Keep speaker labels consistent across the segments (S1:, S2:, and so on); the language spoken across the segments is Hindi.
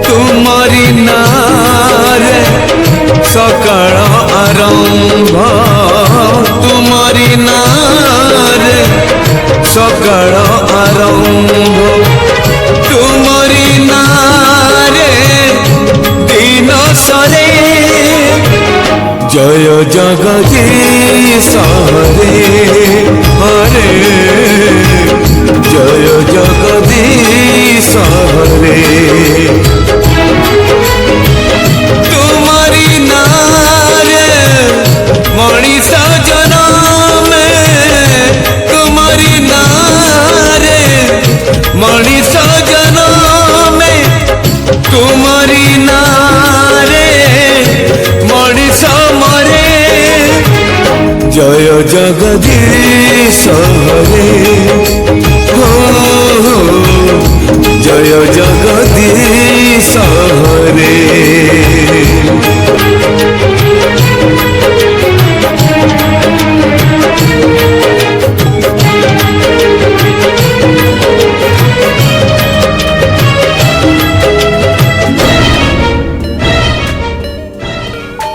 S1: तुमरी नारे सकाळ आरंभ तुमरी नारे सकाळ आरंभ तुमरी नारे दिन सरे जय जगदीश हरे हरे जय जगदीश हरे तुम्हारी नारे मनीष जन्म तुम्हारी नारे मनीष जन्म तुम्हारी नारे मनीष मरे जय जगदीश हरे हो जय जगदीश हरे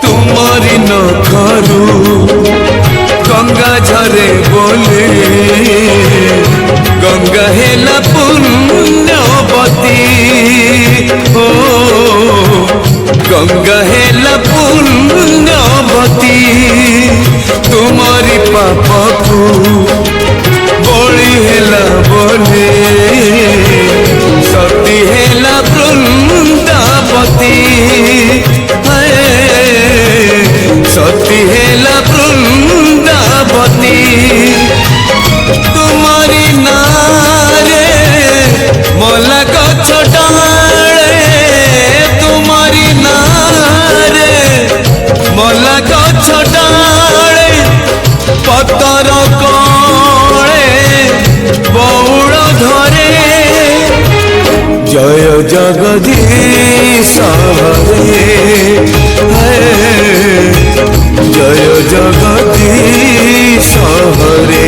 S1: तुम्हारी नखरू गंगा झरे बोले गंगा हेला पुण्यवती हो गंगा हेला पुण्यवती तुम्हारी पाप को बड़ी हेला बोले सती हेला वृंदावती सती हेला वृंदावती तुम्हारी नारे मला गछ डाले तुम्हारी नारे मला गछ डाले पतर कले बौड़ धरे जय जगदीश हरे जय जगदीश हरे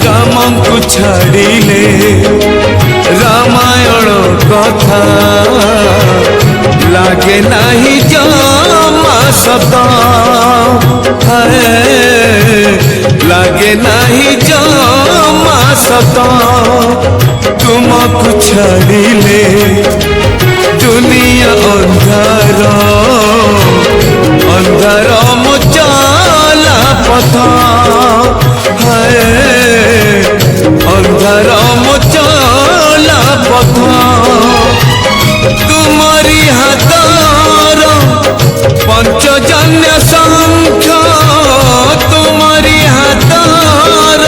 S1: राम को छाड़िले रामायण कथा लागे नहीं जमा सता लागे नहीं जमा सता तुमको छाड़िले दुनिया अंधार अंधार मुचाला पथा अंधार मुचाला पथा तुम्हारी हाथर पंचजन्य संख्य तुम्हारी हाथर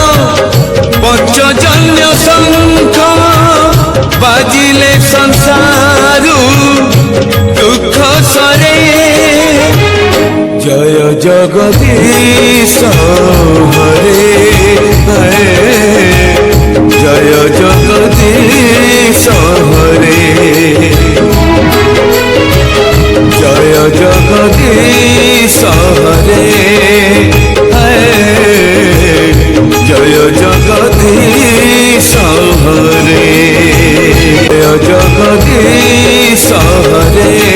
S1: पंचजन्य संख्य बाजिले संसारू दुख सरे जय जगदीश हरे जय जगदीश हरे जय जगदीश हरे जय जगदीश हरे जय जगदीश हरे